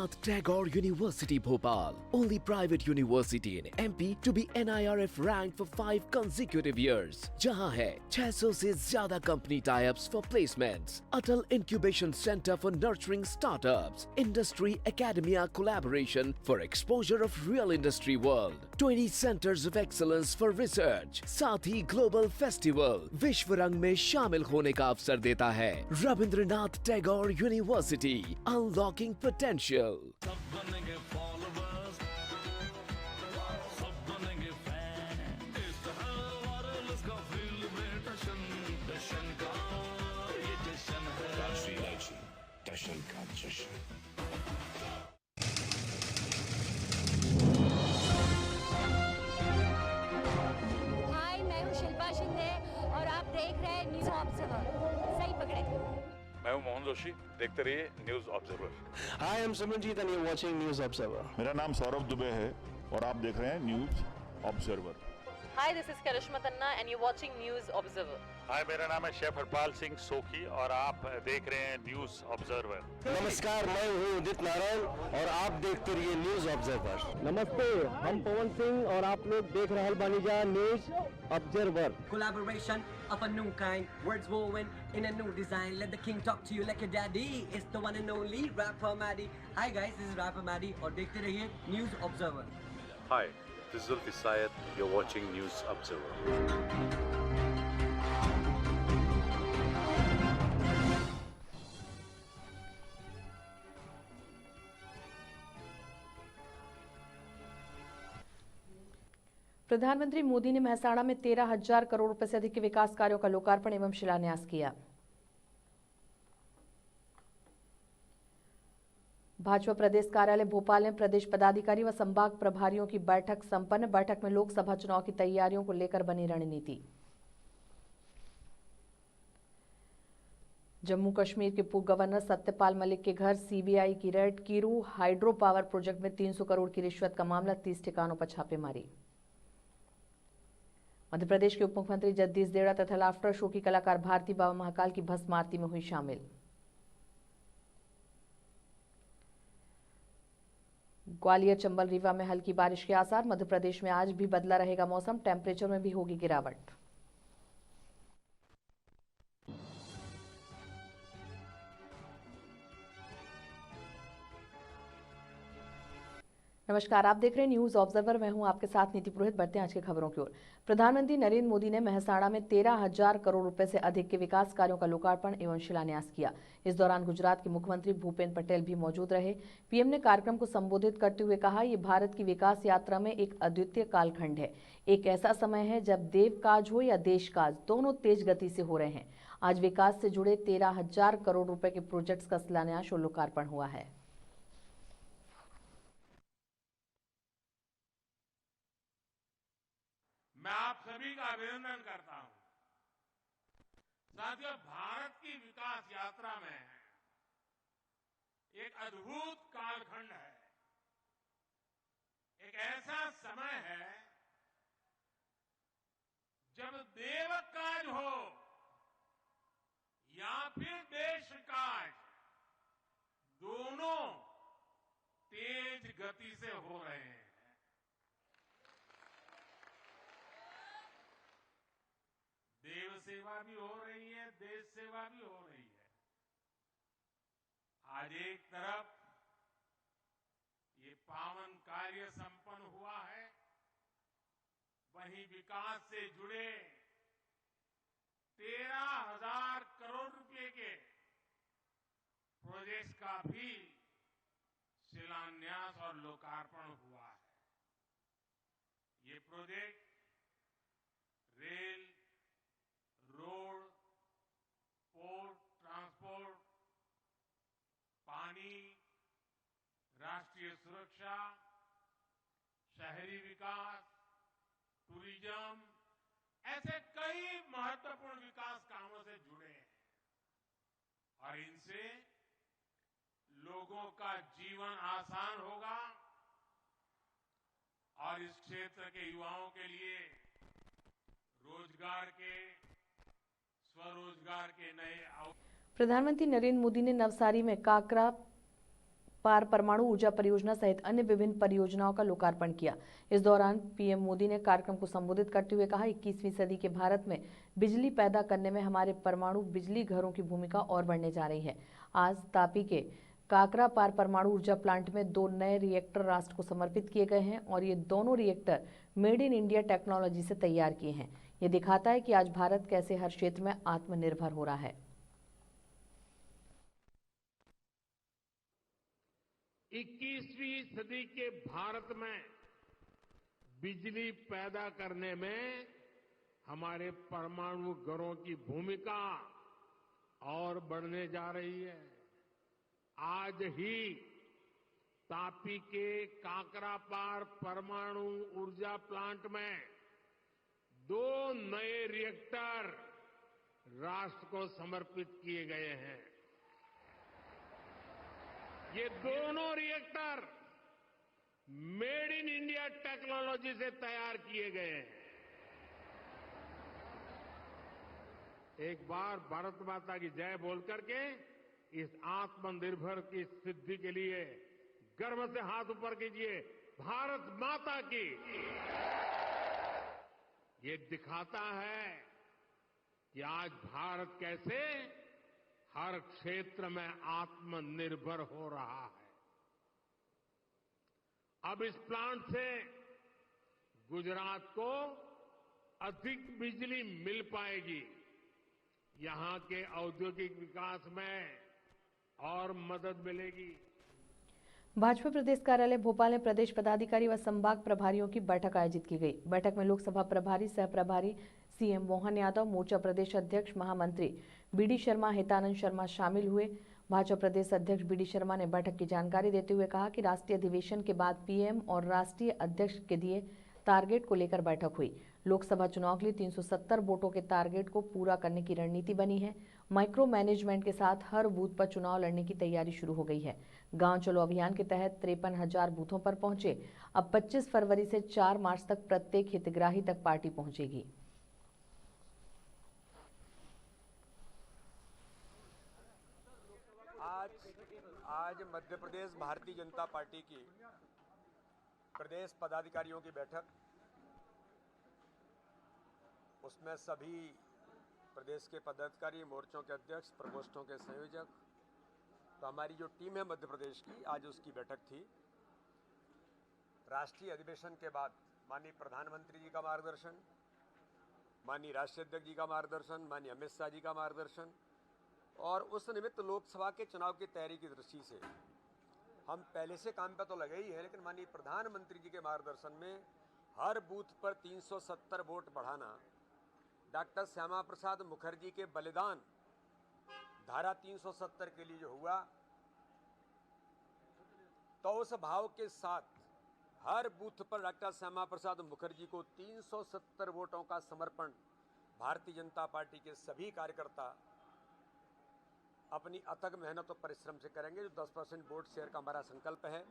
Rabindranath Tagore University Bhopal, only private university in MP to be NIRF ranked for 5 consecutive years. जहां है 600 से ज्यादा company tie-ups for placements, Atal Incubation Center for nurturing startups, Industry Academia collaboration for exposure of real industry world, 20 centers of excellence for research, साथ ही global festival विश्व रंग में शामिल होने का अवसर देता है। Rabindranath Tagore university, unlocking potential. सब बनेंगे फॉलोवर्स, सब बनेंगे फैन। इस वायरलेस का फील्ड में टशन का ये जश्न है। राष्ट्रीय इलायची टशन का जश्न। हाय, मैं हूँ शिल्पा शिंदे और आप देख रहे हैं न्यूज़ ऑब्जर्वर। सही पकड़े। मैं हूं मोहन जोशी, देखते रहिए news observer. Hi, I'm Simranjeet and you're watching News Observer. मेरा नाम सौरभ दुबे है और आप देख रहे हैं news observer. Hi, this is Karishma Tanna and you're watching News Observer. हाय, मेरा नाम है शेफ हरपाल सिंह सोखी और आप देख रहे हैं न्यूज ऑब्जर्वर। नमस्कार, मैं हूँ उदित नारायण और आप देखते रहिए न्यूज ऑब्जर्वर। नमस्ते, हम पवन सिंह और आप लोग देख रहे बानीजा news observer. Collaboration of a new kind, words woven in a new design. Let the king talk to you like a daddy. It's the one and only rapper Maddie. Hi guys, this is rapper Maddie और देखते रहिए news observer. Hi, this is Zulfi Syed. You're watching News Observer. प्रधानमंत्री मोदी ने मेहसाणा में 13,000 करोड़ रुपए से अधिक के विकास कार्यों का लोकार्पण एवं शिलान्यास किया। भाजपा प्रदेश कार्यालय भोपाल में प्रदेश पदाधिकारी व संभाग प्रभारियों की बैठक संपन्न। बैठक में लोकसभा चुनाव की तैयारियों को लेकर बनी रणनीति। जम्मू कश्मीर के पूर्व गवर्नर सत्यपाल मलिक के घर सीबीआई की red. Kiru hydro power project में 300 करोड़ की रिश्वत का मामला, 30 ठिकानों पर छापेमारी। मध्य प्रदेश के उप मुख्यमंत्री जगदीश देवड़ा तथा लाफ्टर शो की कलाकार भारती बाबा महाकाल की भस्म आरती में हुई शामिल। ग्वालियर, चंबल, रीवा में हल्की बारिश के आसार। मध्य प्रदेश में आज भी बदला रहेगा मौसम, टेम्परेचर में भी होगी गिरावट। नमस्कार, आप देख रहे हैं न्यूज ऑब्जर्वर। मैं हूं आपके साथ नीति पुरोहित। बढ़ते हैं आज की खबरों की ओर। प्रधानमंत्री नरेंद्र मोदी ने मेहसाणा में 13,000 करोड़ रुपए से अधिक के विकास कार्यों का लोकार्पण एवं शिलान्यास किया। इस दौरान गुजरात के मुख्यमंत्री भूपेन्द्र पटेल भी मौजूद रहे। पीएम ने कार्यक्रम को संबोधित करते हुए कहा, ये भारत की विकास यात्रा में एक अद्वितीय कालखंड है। एक ऐसा समय है जब देव काज हो या देश काज, दोनों तेज गति से हो रहे हैं। आज विकास से जुड़े 13,000 करोड़ रुपए के प्रोजेक्ट्स का शिलान्यास और लोकार्पण हुआ है। मैं आप सभी का अभिनंदन करता हूं। साथियों, भारत की विकास यात्रा में एक अद्भुत कालखंड है। एक ऐसा समय है जब देव काज हो या फिर देश काज, दोनों तेज गति से हो रहे हैं। देव सेवा भी हो रही है, देश सेवा भी हो रही है। आज एक तरफ ये पावन कार्य संपन्न हुआ है, वहीं विकास से जुड़े 13,000 करोड़ रुपए के प्रोजेक्ट्स का भी शिलान्यास और लोकार्पण हुआ है। ये project rail, road, port, transport, पानी, राष्ट्रीय सुरक्षा, शहरी विकास, टूरिज्म, ऐसे कई महत्वपूर्ण विकास कामों से जुड़े हैं और इनसे लोगों का जीवन आसान होगा और इस क्षेत्र के युवाओं के लिए रोजगार के, स्वरोजगार के नए प्रधानमंत्री नरेंद्र मोदी ने नवसारी में काकरा पार परमाणु ऊर्जा परियोजना सहित अन्य विभिन्न परियोजनाओं का लोकार्पण किया। इस दौरान पीएम मोदी ने कार्यक्रम को संबोधित करते हुए कहा, 21वीं सदी के भारत में बिजली पैदा करने में हमारे परमाणु बिजली घरों की भूमिका और बढ़ने जा रही है। आज तापी के काकरा पार परमाणु ऊर्जा प्लांट में 2 नए रिएक्टर राष्ट्र को समर्पित किए गए हैं और ये दोनों reactor made in India technology से तैयार किए हैं। ये दिखाता है कि आज भारत कैसे हर क्षेत्र में आत्मनिर्भर हो रहा है। 21वीं सदी के भारत में बिजली पैदा करने में हमारे परमाणु घरों की भूमिका और बढ़ने जा रही है। आज ही तापी के काकरापार परमाणु ऊर्जा प्लांट में 2 नए रिएक्टर राष्ट्र को समर्पित किए गए हैं। ये दोनों reactor made in India technology से तैयार किए गए हैं। एक बार भारत माता की जय बोल करके इस आत्मनिर्भर की सिद्धि के लिए गर्व से हाथ ऊपर कीजिए। भारत माता की। ये दिखाता है कि आज भारत कैसे हर क्षेत्र में आत्मनिर्भर हो रहा है। अब इस प्लांट से गुजरात को अधिक बिजली मिल पाएगी। यहां के औद्योगिक विकास में और मदद मिलेगी। भाजपा प्रदेश कार्यालय भोपाल में प्रदेश पदाधिकारी व संभाग प्रभारियों की बैठक आयोजित की गई। बैठक में लोकसभा प्रभारी, सह प्रभारी सीएम मोहन यादव, मोर्चा प्रदेश अध्यक्ष महामंत्री बीडी शर्मा, हितानंद शर्मा शामिल हुए। भाजपा प्रदेश अध्यक्ष बीडी शर्मा ने बैठक की जानकारी देते हुए कहा कि राष्ट्रीय अधिवेशन के बाद पीएम और राष्ट्रीय अध्यक्ष के दिए टारगेट को लेकर बैठक हुई। लोकसभा चुनाव के लिए 370 वोटों के टारगेट को पूरा करने की रणनीति बनी है। माइक्रो मैनेजमेंट के साथ हर बूथ पर चुनाव लड़ने की तैयारी शुरू हो गई है। गांव चलो अभियान के तहत 53,000 बूथों पर पहुंचे। अब 25 फरवरी से 4 मार्च तक प्रत्येक हितग्राही तक पार्टी पहुंचेगी। आज मध्य प्रदेश भारतीय जनता पार्टी की प्रदेश पदाधिकारियों की बैठक, उसमें सभी प्रदेश के पदाधिकारी, मोर्चों के अध्यक्ष, प्रकोष्ठों के संयोजक, तो हमारी जो टीम है मध्य प्रदेश की, आज उसकी बैठक थी। राष्ट्रीय अधिवेशन के बाद माननीय प्रधानमंत्री जी का मार्गदर्शन, माननीय राष्ट्रीय अध्यक्ष जी का मार्गदर्शन, माननीय अमित शाह जी का मार्गदर्शन और उस निमित्त लोकसभा के चुनाव की तैयारी की दृष्टि से हम पहले से काम पे तो लगे ही हैं, लेकिन माननीय प्रधानमंत्री जी के मार्गदर्शन में हर बूथ पर 370 वोट बढ़ाना, डॉक्टर श्यामा प्रसाद मुखर्जी के बलिदान धारा 370 के लिए जो हुआ, तो उस भाव के साथ हर बूथ पर डॉक्टर श्यामा प्रसाद मुखर्जी को 370 वोटों का समर्पण भारतीय जनता पार्टी के सभी कार्यकर्ता अपनी अथक मेहनत और परिश्रम से करेंगे। जो 10% वोट शेयर का हमारा संकल्प है,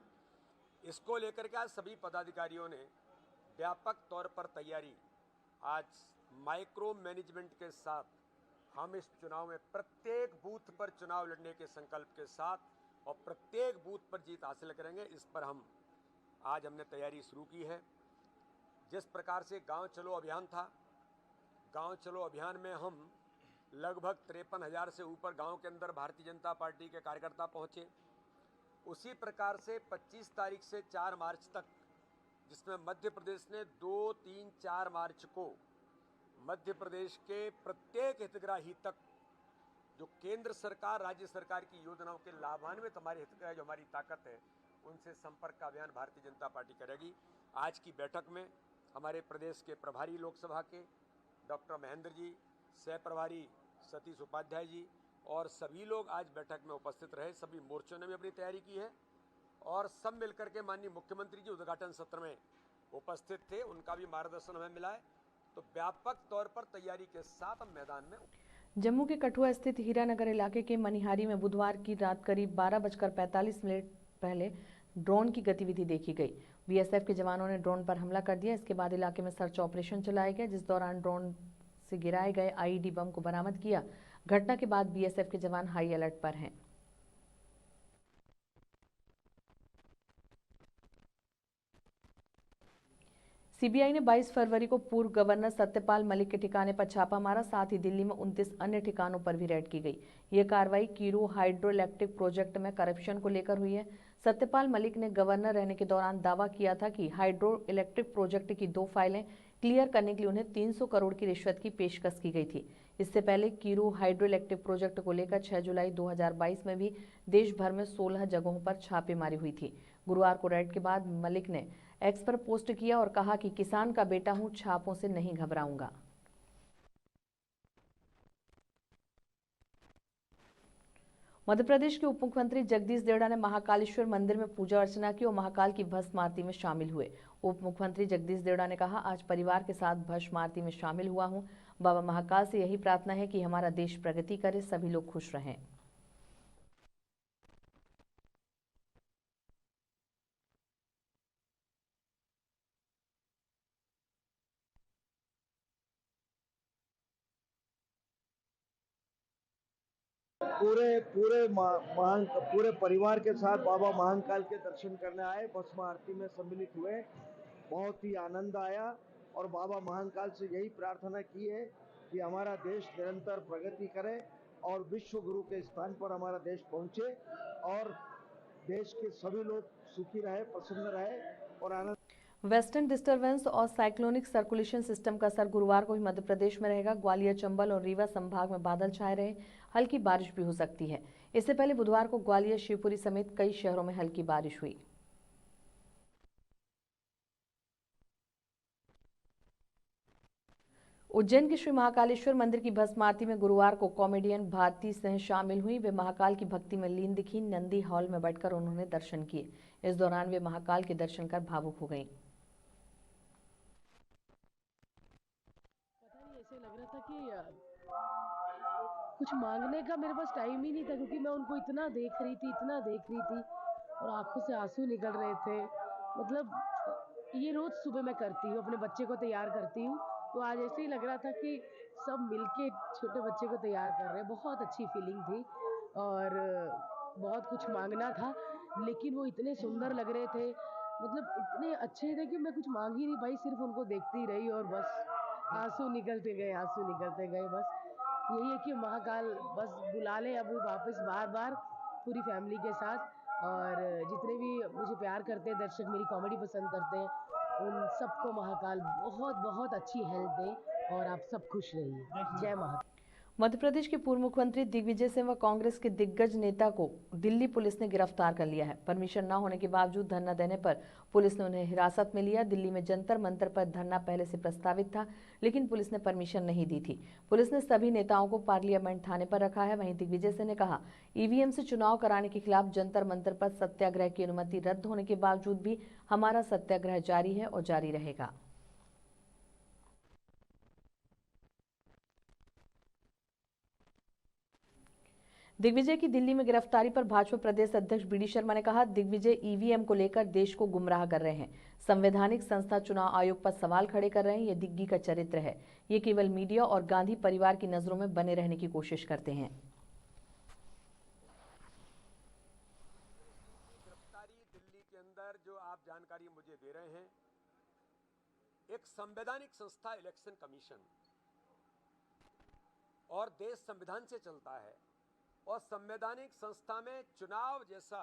इसको लेकर के आज सभी पदाधिकारियों ने व्यापक तौर पर तैयारी, आज माइक्रो मैनेजमेंट के साथ हम इस चुनाव में प्रत्येक बूथ पर चुनाव लड़ने के संकल्प के साथ और प्रत्येक बूथ पर जीत हासिल करेंगे। इस पर आज हमने तैयारी शुरू की है। जिस प्रकार से गांव चलो अभियान था, गांव चलो अभियान में हम लगभग 53,000 से ऊपर गांव के अंदर भारतीय जनता पार्टी के कार्यकर्ता पहुंचे। उसी प्रकार से 25 तारीख से 4 मार्च तक, जिसमें मध्य प्रदेश ने 2, 3, 4 मार्च को मध्य प्रदेश के प्रत्येक हितग्राही तक जो केंद्र सरकार, राज्य सरकार की योजनाओं के लाभान्वित हमारे हितग्राही, जो हमारी ताकत है, उनसे संपर्क का अभियान भारतीय जनता पार्टी करेगी। आज की बैठक में हमारे प्रदेश के प्रभारी लोकसभा के डॉक्टर महेंद्र जी, सह प्रभारी सतीश उपाध्याय जी और सभी लोग आज बैठक में उपस्थित रहे। सभी मोर्चों ने भी अपनी तैयारी की है और सब मिलकर के माननीय मुख्यमंत्री जी उद्घाटन सत्र में उपस्थित थे, उनका भी मार्गदर्शन हमें मिला है। तो व्यापक तौर पर तैयारी के साथ हम मैदान में। जम्मू के कठुआ स्थित हीरानगर इलाके के मनिहारी में बुधवार की रात करीब 12:45 पहले ड्रोन की गतिविधि देखी गई। बीएसएफ के जवानों ने ड्रोन पर हमला कर दिया। इसके बाद इलाके में सर्च ऑपरेशन चलाया गया, जिस दौरान ड्रोन से गिराए गए आईईडी बम को बरामद किया। घटना के बाद बीएसएफ के जवान हाई अलर्ट पर हैं। सीबीआई ने 22 फरवरी को पूर्व गवर्नर सत्यपाल मलिक के ठिकाने पर छापा मारा। साथ ही दिल्ली में 29 अन्य ठिकानों पर भी रेड की गई। यह कार्रवाई कीरू हाइड्रो इलेक्ट्रिक प्रोजेक्ट में करप्शन को लेकर हुई है। सत्यपाल मलिक ने गवर्नर रहने के दौरान दावा किया था कि हाइड्रो इलेक्ट्रिक प्रोजेक्ट की 2 फाइलें क्लियर करने के लिए उन्हें 300 करोड़ की रिश्वत की पेशकश की गई थी। इससे पहले कीरू हाइड्रो इलेक्ट्रिक प्रोजेक्ट को लेकर 6 जुलाई 2022 में भी देश भर में 16 जगहों पर छापेमारी हुई थी। गुरुवार को रेड के बाद मलिक ने एक्स पर पोस्ट किया और कहा कि किसान का बेटा हूं, छापों से नहीं घबराऊंगा। मध्य प्रदेश के उप मुख्यमंत्री जगदीश देवड़ा ने महाकालेश्वर मंदिर में पूजा अर्चना की और महाकाल की भस्म आरती में शामिल हुए। उप मुख्यमंत्री जगदीश देवड़ा ने कहा, आज परिवार के साथ भस्म आरती में शामिल हुआ हूं। बाबा महाकाल से यही प्रार्थना है कि हमारा देश प्रगति करे, सभी लोग खुश रहें। पूरे परिवार के साथ बाबा महाकाल के दर्शन करने आए, भस्म आरती में सम्मिलित हुए। बहुत ही आनंद आया और बाबा महाकाल से यही प्रार्थना की है कि हमारा देश निरंतर प्रगति करे और विश्व गुरु के स्थान पर हमारा देश पहुंचे और देश के सभी लोग सुखी रहे, प्रसन्न रहे और आनंद। वेस्टर्न डिस्टर्बेंस और साइक्लोनिक सर्कुलेशन सिस्टम का असर गुरुवार को भी मध्य प्रदेश में रहेगा। ग्वालियर, चंबल और रीवा संभाग में बादल छाए रहे, हल्की बारिश भी हो सकती है। इससे पहले बुधवार को ग्वालियर, शिवपुरी समेत कई शहरों में हल्की बारिश हुई। उज्जैन के श्री महाकालेश्वर मंदिर की भस्म आरती में गुरुवार को कॉमेडियन भारती सिंह शामिल हुई। वे महाकाल की भक्ति में लीन दिखी। नंदी हॉल में बैठकर उन्होंने दर्शन किए। इस दौरान वे महाकाल के दर्शन कर भावुक हो गईं। ऐसे लग रहा था कि कुछ मांगने का मेरे पास टाइम ही नहीं था, क्योंकि मैं उनको इतना देख रही थी और आंखों से आंसू निकल रहे थे। मतलब ये रोज सुबह मैं करती हूँ, अपने बच्चे को तैयार करती हूँ, तो आज ऐसे ही लग रहा था कि सब मिलके छोटे बच्चे को तैयार कर रहे हैं। बहुत अच्छी फीलिंग थी और बहुत कुछ मांगना था, लेकिन वो इतने सुंदर लग रहे थे, मतलब इतने अच्छे थे कि मैं कुछ मांग ही नहीं पाई, सिर्फ उनको देखती रही और बस आंसू निकलते गए। बस यही है कि महाकाल बस बुला ले अब वापस बार बार पूरी फैमिली के साथ। और जितने भी मुझे प्यार करते हैं दर्शक, मेरी कॉमेडी पसंद करते हैं, उन सबको महाकाल बहुत बहुत अच्छी हेल्थ दे और आप सब खुश रहिए। जय महाकाल। मध्य प्रदेश के पूर्व मुख्यमंत्री दिग्विजय सिंह व कांग्रेस के दिग्गज नेता को दिल्ली पुलिस ने गिरफ्तार कर लिया है। परमिशन न होने के बावजूद धरना देने पर पुलिस ने उन्हें हिरासत में लिया। दिल्ली में जंतर मंतर पर धरना पहले से प्रस्तावित था, लेकिन पुलिस ने परमिशन नहीं दी थी। पुलिस ने सभी नेताओं को पार्लियामेंट थाने पर रखा है। वहीं दिग्विजय सिंह ने कहा, ईवीएम से चुनाव कराने के खिलाफ जंतर मंतर पर सत्याग्रह की अनुमति रद्द होने के बावजूद भी हमारा सत्याग्रह जारी है और जारी रहेगा। दिग्विजय की दिल्ली में गिरफ्तारी पर भाजपा प्रदेश अध्यक्ष बीडी शर्मा ने कहा, दिग्विजय ईवीएम को लेकर देश को गुमराह कर रहे हैं। संवैधानिक संस्था चुनाव आयोग पर सवाल खड़े कर रहे हैं। ये दिग्गी का चरित्र है। ये केवल मीडिया और गांधी परिवार की नजरों में बने रहने की कोशिश करते हैं। गिरफ्तारी दिल्ली के अंदर जो आप जानकारी मुझे दे रहे हैं, एक संवैधानिक संस्था इलेक्शन कमीशन और देश संविधान से चलता है और संवैधानिक संस्था में चुनाव जैसा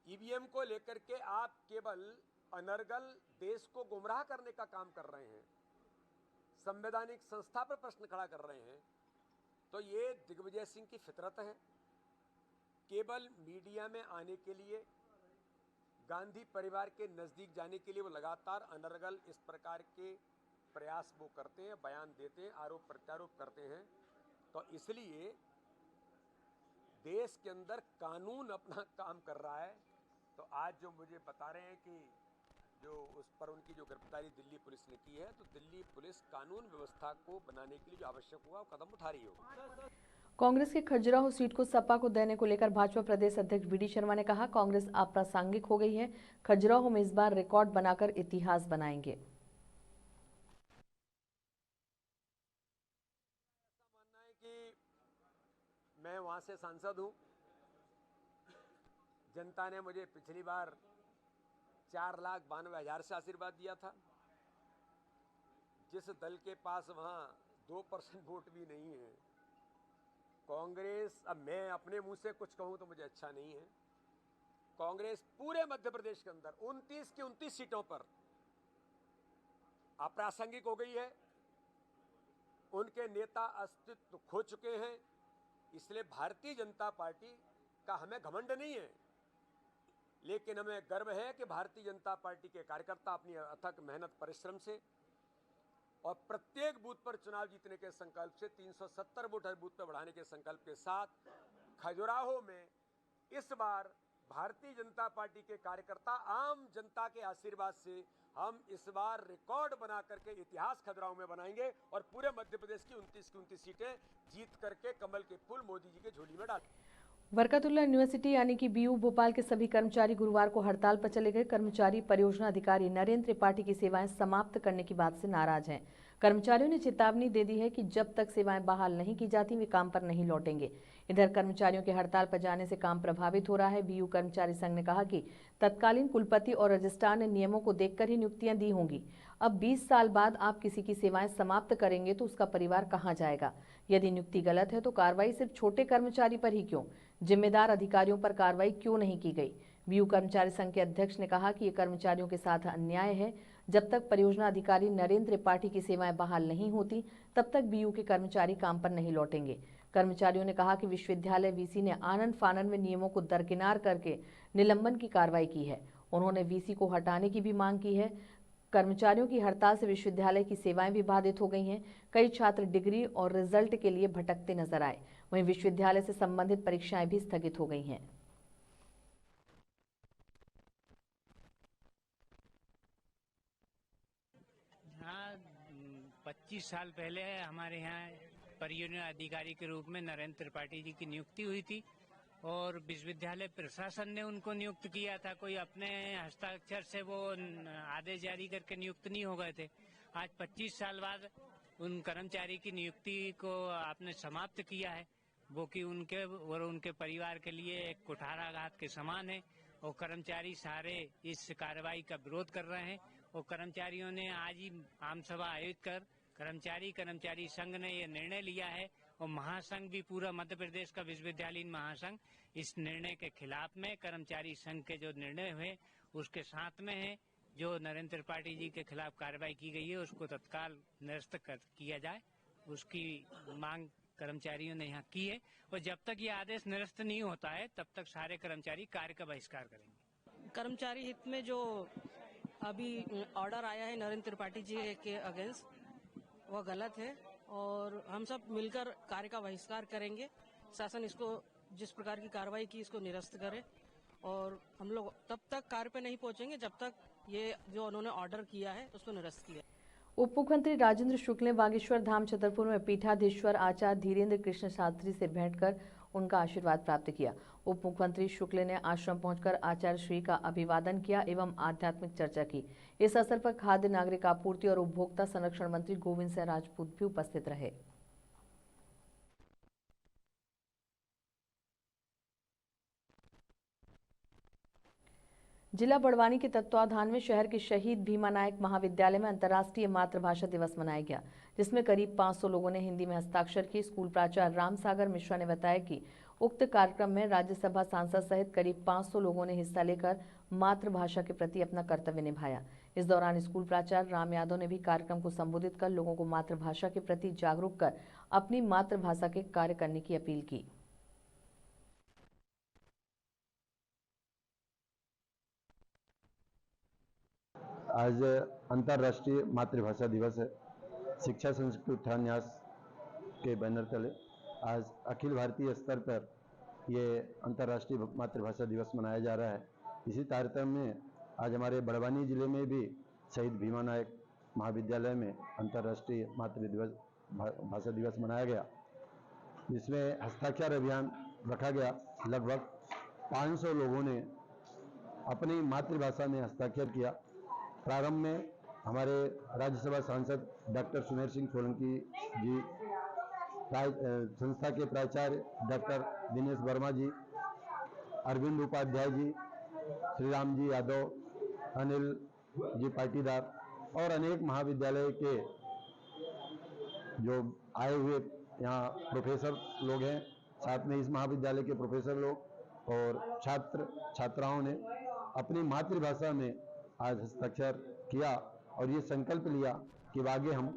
ईवीएम को लेकर के आप केवल अनर्गल देश को गुमराह करने का काम कर रहे हैं, संवैधानिक संस्था पर प्रश्न खड़ा कर रहे हैं, तो ये दिग्विजय सिंह की फितरत है। केवल मीडिया में आने के लिए, गांधी परिवार के नजदीक जाने के लिए वो लगातार अनर्गल इस प्रकार के प्रयास वो करते हैं, बयान देते हैं, आरोप प्रत्यारोप करते हैं। तो इसलिए देश के अंदर कानून अपना काम कर रहा है। तो आज जो मुझे बता रहे हैं कि जो उस पर उनकी जो गिरफ्तारी दिल्ली पुलिस ने की है, तो दिल्ली पुलिस कानून व्यवस्था को बनाने के लिए जो आवश्यक हुआ वो कदम उठा रही होगी। कांग्रेस के खजुराहो सीट को सपा को देने को लेकर भाजपा प्रदेश अध्यक्ष बीडी शर्मा ने कहा, कांग्रेस अप्रासंगिक हो गई है। खजुराहो में इस बार रिकॉर्ड बनाकर इतिहास बनाएंगे। मैं वहां से सांसद हूं। जनता ने मुझे पिछली बार 4,92,000 से आशीर्वाद दिया था। जिस दल के पास वहां 2% वोट भी नहीं है, कांग्रेस, अब मैं अपने मुंह से कुछ कहूं तो मुझे अच्छा नहीं है, कांग्रेस पूरे मध्य प्रदेश के अंदर 29 की 29 सीटों पर अप्रासंगिक हो गई है। उनके नेता अस्तित्व खो चुके हैं। इसलिए भारतीय जनता पार्टी का हमें घमंड नहीं है, लेकिन हमें गर्व है कि भारतीय जनता पार्टी के कार्यकर्ता अपनी अथक मेहनत परिश्रम से और प्रत्येक बूथ पर चुनाव जीतने के संकल्प से 370 वोट हर बूथ पर बढ़ाने के संकल्प के साथ खजुराहो में इस बार भारतीय जनता पार्टी के कार्यकर्ता आम जनता के आशीर्वाद से हम इस बार रिकॉर्ड बना करके इतिहास खजुराहो में बनाएंगे और पूरे मध्य प्रदेश की 29 सीटें जीत करके कमल के फूल मोदी जी के झोली में डालेंगे। बरकतुल्लाह यूनिवर्सिटी यानी कि बीयू भोपाल के सभी कर्मचारी गुरुवार को हड़ताल पर चले गए। कर्मचारी परियोजना अधिकारी नरेंद्र त्रिपाठी की सेवाएं समाप्त करने की बात से नाराज हैं। कर्मचारियों ने चेतावनी दे दी है कि जब तक सेवाएं बहाल नहीं की जाती वे काम पर नहीं लौटेंगे। इधर कर्मचारियों के हड़ताल पर जाने से काम प्रभावित हो रहा है। बीयू कर्मचारी संघ ने कहा कि तत्कालीन कुलपति और रजिस्ट्रार ने नियमों को देखकर ही नियुक्तियां दी होंगी। अब 20 साल बाद आप किसी की सेवाएं समाप्त करेंगे तो उसका परिवार कहां जाएगा? यदि नियुक्ति गलत है तो कार्रवाई सिर्फ छोटे कर्मचारी पर ही क्यों? जिम्मेदार अधिकारियों पर कार्रवाई क्यों नहीं की गई? बीयू कर्मचारी संघ के अध्यक्ष ने कहा कि ये कर्मचारियों के साथ अन्याय है। जब तक परियोजना अधिकारी नरेंद्र त्रिपाठी की सेवाएं बहाल नहीं होती तब तक बीयू के कर्मचारी काम पर नहीं लौटेंगे। कर्मचारियों ने कहा कि विश्वविद्यालय वीसी ने आनन फानन में नियमों को दरकिनार करके निलंबन की कार्रवाई की है। उन्होंने वीसी को हटाने की भी मांग की है। कर्मचारियों की हड़ताल से विश्वविद्यालय की सेवाएं भी बाधित हो गई हैं। कई छात्र डिग्री और रिजल्ट के लिए भटकते नजर आए। वहीं विश्वविद्यालय से संबंधित परीक्षाएं भी स्थगित हो गई हैं। हाँ, 25 साल पहले हमारे यहाँ परियोजना अधिकारी के रूप में नरेंद्र त्रिपाठी जी की नियुक्ति हुई थी और विश्वविद्यालय प्रशासन ने उनको नियुक्त किया था। कोई अपने हस्ताक्षर से वो आदेश जारी करके नियुक्त नहीं हो गए थे। आज 25 साल बाद उन कर्मचारी की नियुक्ति को आपने समाप्त किया है, वो कि उनके और उनके परिवार के लिए एक कुठाराघात के समान है। और कर्मचारी सारे इस कार्रवाई का विरोध कर रहे हैं और कर्मचारियों ने आज ही आम सभा आयोजित कर कर्मचारी संघ ने ये निर्णय लिया है और महासंघ भी पूरा मध्य प्रदेश का विश्वविद्यालयीन महासंघ इस निर्णय के खिलाफ में कर्मचारी संघ के जो निर्णय हुए उसके साथ में है। जो नरेंद्र त्रिपाठी जी के खिलाफ कार्रवाई की गई है उसको तत्काल निरस्त किया जाए, उसकी मांग कर्मचारियों ने यहाँ की है। और जब तक ये आदेश निरस्त नहीं होता है तब तक सारे कर्मचारी कार्य का बहिष्कार करेंगे। कर्मचारी हित में जो अभी ऑर्डर आया है नरेंद्र त्रिपाठी जी के अगेंस्ट, वह गलत है और हम सब मिलकर कार्य का बहिष्कार करेंगे। शासन इसको जिस प्रकार की कार्रवाई की इसको निरस्त करे और हम लोग तब तक कार्य पे नहीं पहुंचेंगे जब तक ये जो उन्होंने ऑर्डर किया है उसको निरस्त किया। उप मुख्यमंत्री राजेंद्र शुक्ल ने बागेश्वर धाम छतरपुर में पीठाधीश्वर आचार्य धीरेन्द्र कृष्ण शास्त्री से भेंट कर उनका आशीर्वाद प्राप्त किया। उप मुख्यमंत्री शुक्ल ने आश्रम पहुंचकर आचार्य श्री का अभिवादन किया एवं आध्यात्मिक चर्चा की। इस अवसर पर खाद्य नागरिक आपूर्ति और उपभोक्ता संरक्षण मंत्री गोविंद सिंह राजपूत भी उपस्थित रहे। जिला बड़वानी के तत्वाधान में शहर के शहीद भीमा नायक महाविद्यालय में अंतर्राष्ट्रीय मातृभाषा दिवस मनाया गया, जिसमें करीब 500 लोगों ने हिंदी में हस्ताक्षर किए। स्कूल प्राचार्य राम सागर मिश्रा ने बताया कि उक्त कार्यक्रम में राज्यसभा सांसद सहित करीब 500 लोगों ने हिस्सा लेकर मातृभाषा के प्रति अपना कर्तव्य निभाया। इस दौरान स्कूल प्राचार्य राम यादव ने भी कार्यक्रम को संबोधित कर लोगों को मातृभाषा के प्रति जागरूक कर अपनी मातृभाषा के कार्य करने की अपील की। आज अंतर्राष्ट्रीय मातृभाषा दिवस है। शिक्षा संस्कृति उत्थान न्यास के बैनर तले आज अखिल भारतीय स्तर पर ये अंतर्राष्ट्रीय मातृभाषा दिवस मनाया जा रहा है। इसी तारतम्य में आज हमारे बड़वानी जिले में भी शहीद भीमा नायक महाविद्यालय में अंतर्राष्ट्रीय मातृभाषा दिवस मनाया गया, जिसमें हस्ताक्षर अभियान रखा गया। लगभग 500 लोगों ने अपनी मातृभाषा में हस्ताक्षर किया। प्रारंभ में हमारे राज्यसभा सांसद डॉक्टर सुमेर सिंह सोलंकी जी, संस्था के प्राचार्य डॉक्टर दिनेश वर्मा जी, अरविंद उपाध्याय जी, श्री राम जी यादव, अनिल जी पाटीदार और अनेक महाविद्यालय के जो आए हुए यहाँ प्रोफेसर लोग हैं, साथ में इस महाविद्यालय के प्रोफेसर लोग और छात्र छात्राओं ने अपनी मातृभाषा में आज हस्ताक्षर किया और ये संकल्प लिया कि आगे हम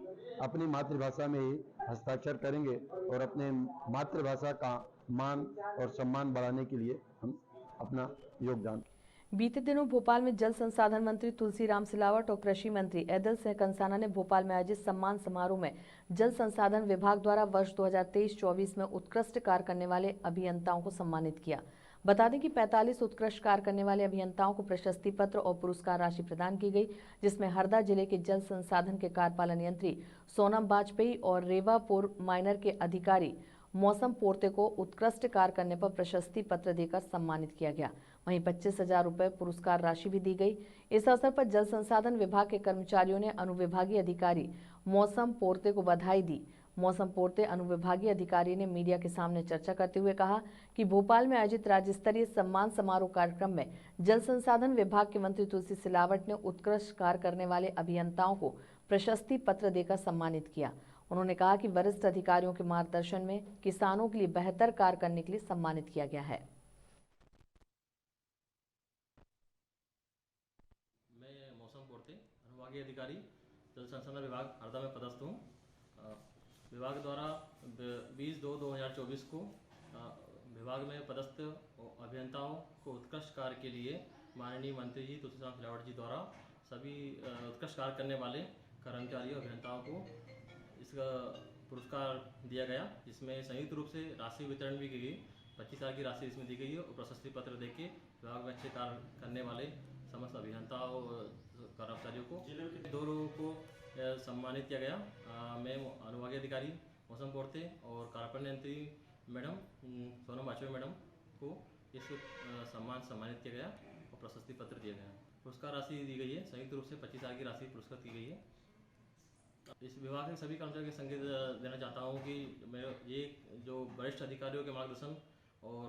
अपनी मातृभाषा में ही हस्ताक्षर करेंगे और अपने मातृभाषा का मान और सम्मान बढ़ाने के लिए हम अपना योगदान। बीते दिनों भोपाल में जल संसाधन मंत्री तुलसीराम सिलावट और कृषि मंत्री ऐदल सिंह कंसाना ने भोपाल में आयोजित सम्मान समारोह में जल संसाधन विभाग द्वारा वर्ष 2023-24 में उत्कृष्ट कार्य करने वाले अभियंताओं को सम्मानित किया। बता दें कि 45 उत्कृष्ट कार्य करने वाले अभियंताओं को प्रशस्ति पत्र और पुरस्कार राशि प्रदान की गई, जिसमें हरदा जिले के जल संसाधन के कार्यपालन यंत्री सोनम वाजपेयी और रेवापुर माइनर के अधिकारी मौसम पोर्ते को उत्कृष्ट कार्य करने पर प्रशस्ति पत्र देकर सम्मानित किया गया। वहीं 25,000 रुपये पुरस्कार राशि भी दी गई। इस अवसर पर जल संसाधन विभाग के कर्मचारियों ने अनुविभागीय अधिकारी मौसम पोर्ते को बधाई दी। मौसम पोर्ते अनुविभागीय अधिकारी ने मीडिया के सामने चर्चा करते हुए कहा कि भोपाल में आयोजित राज्य स्तरीय सम्मान समारोह कार्यक्रम में जल संसाधन विभाग के मंत्री तुलसी सिलावट ने उत्कृष्ट कार्य करने वाले अभियंताओं को प्रशस्ति पत्र देकर सम्मानित किया। उन्होंने कहा कि वरिष्ठ अधिकारियों के मार्गदर्शन में किसानों के लिए बेहतर कार्य करने के लिए सम्मानित किया गया है। मैं मौसम पोर्ते अनुविभागीय अधिकारी जल संसाधन विभाग हरदा में पदस्थ हूँ। विभाग द्वारा 20/2/2024 को विभाग में पदस्थ अभियंताओं को उत्कृष्ट कार्य के लिए माननीय मंत्री जी तुलसीराम सिलावट जी द्वारा सभी उत्कृष्ट कार्य करने वाले कर्मचारियों अभियंताओं को इसका पुरस्कार दिया गया, जिसमें संयुक्त रूप से राशि वितरण भी की गई। 25,000 की राशि इसमें दी गई है और प्रशस्ति पत्र देके विभाग में अच्छे कार्य करने वाले समस्त अभियंताओं कर्मचारियों को 2 लोगों को सम्मानित किया गया। मैं अनुविभागीय अधिकारी मौसम पोर्ते और कार्यपालन यंत्री मैडम सोनम वाजपेयी मैडम को इस सम्मानित किया गया और प्रशस्ति पत्र दिया गया। पुरस्कार राशि दी गई है, संयुक्त रूप से 25,000 की राशि पुरस्कृत की गई है। इस विभाग के सभी कर्मचारियों के संकेत देना चाहता हूँ कि मैं ये जो वरिष्ठ अधिकारियों के मार्गदर्शन और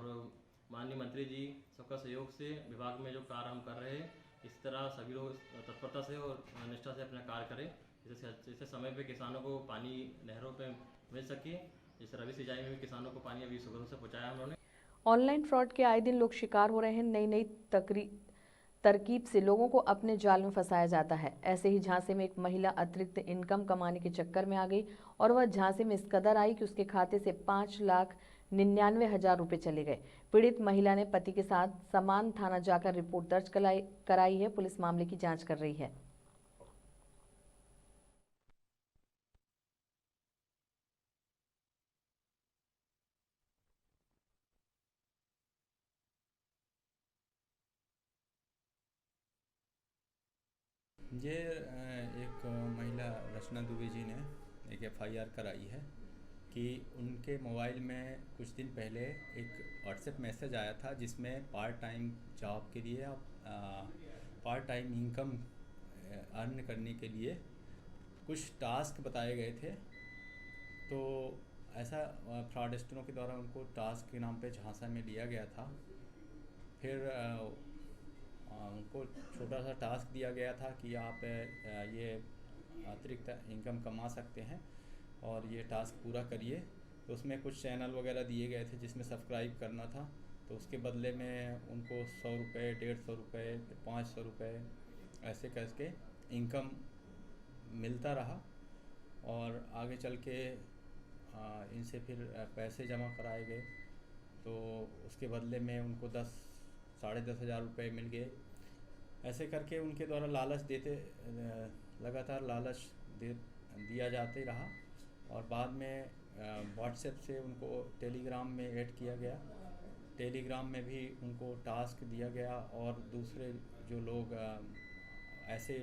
माननीय मंत्री जी सबका सहयोग से विभाग में जो कार्य हम कर रहे हैं, इस तरह सभी लोग तत्परता से और निष्ठा से अपना कार्य करें, जिससे समय पे किसानों को पानी नहरों पे मिल सके। इस रबी सिंचाई में भी किसानों को पानी अभी सुगम से पहुँचाया हम लोगों ने। ऑनलाइन फ्रॉड के आए दिन लोग शिकार हो रहे हैं। नई नई तरकीब से लोगों को अपने जाल में फंसाया जाता है। ऐसे ही झांसी में एक महिला अतिरिक्त इनकम कमाने के चक्कर में आ गई और वह झांसी में इस कदर आई कि उसके खाते से 5,99,000 रुपये चले गए। पीड़ित महिला ने पति के साथ समान थाना जाकर रिपोर्ट दर्ज कराई है। पुलिस मामले की जांच कर रही है। ये एक महिला रचना दुबे जी ने एक FIR कराई है कि उनके मोबाइल में कुछ दिन पहले एक व्हाट्सएप मैसेज आया था, जिसमें पार्ट टाइम जॉब के लिए पार्ट टाइम इनकम अर्न करने के लिए कुछ टास्क बताए गए थे। तो ऐसा फ्रॉडस्टरों के द्वारा उनको टास्क के नाम पे झांसा में लिया गया था। फिर उनको छोटा सा टास्क दिया गया था कि आप ये अतिरिक्त इनकम कमा सकते हैं और ये टास्क पूरा करिए। तो उसमें कुछ चैनल वगैरह दिए गए थे जिसमें सब्सक्राइब करना था। तो उसके बदले में उनको 100 रुपये, 150 रुपये, 500 रुपये ऐसे करके इनकम मिलता रहा और आगे चल के इनसे फिर पैसे जमा कराए गए। तो उसके बदले में उनको 10,000-10,500 रुपये मिल गए। ऐसे करके उनके द्वारा लालच देते लगातार लालच दिया जाते रहा और बाद में व्हाट्सएप से उनको टेलीग्राम में ऐड किया गया। टेलीग्राम में भी उनको टास्क दिया गया और दूसरे जो लोग ऐसे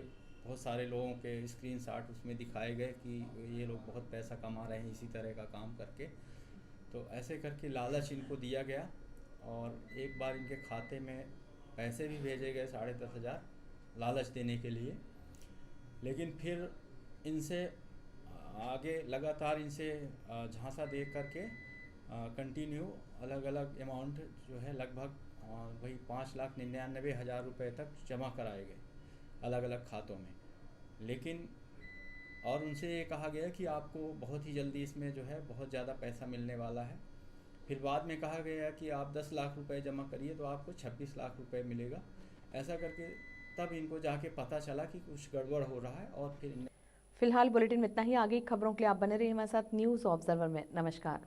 बहुत सारे लोगों के स्क्रीनशॉट उसमें दिखाए गए कि ये लोग बहुत पैसा कमा रहे हैं इसी तरह का काम करके। तो ऐसे करके लालच इनको दिया गया और एक बार इनके खाते में पैसे भी भेजे गए 10,500 लालच देने के लिए। लेकिन फिर इनसे आगे लगातार इनसे झांसा दे करके कंटिन्यू अलग अलग अमाउंट जो है लगभग वही 5,99,000 रुपये तक जमा कराए गए। अलग अलग खातों में। लेकिन और उनसे ये कहा गया कि आपको बहुत ही जल्दी इसमें जो है बहुत ज़्यादा पैसा मिलने वाला है। फिर बाद में कहा गया कि आप 10 लाख रुपए जमा करिए तो आपको 26 लाख रुपए मिलेगा। ऐसा करके तब इनको जाके पता चला कि कुछ गड़बड़ हो रहा है और फिर फिलहाल बुलेटिन में इतना ही। आगे की खबरों के लिए आप बने रहिए हमारे साथ न्यूज़ ऑब्जर्वर में। नमस्कार।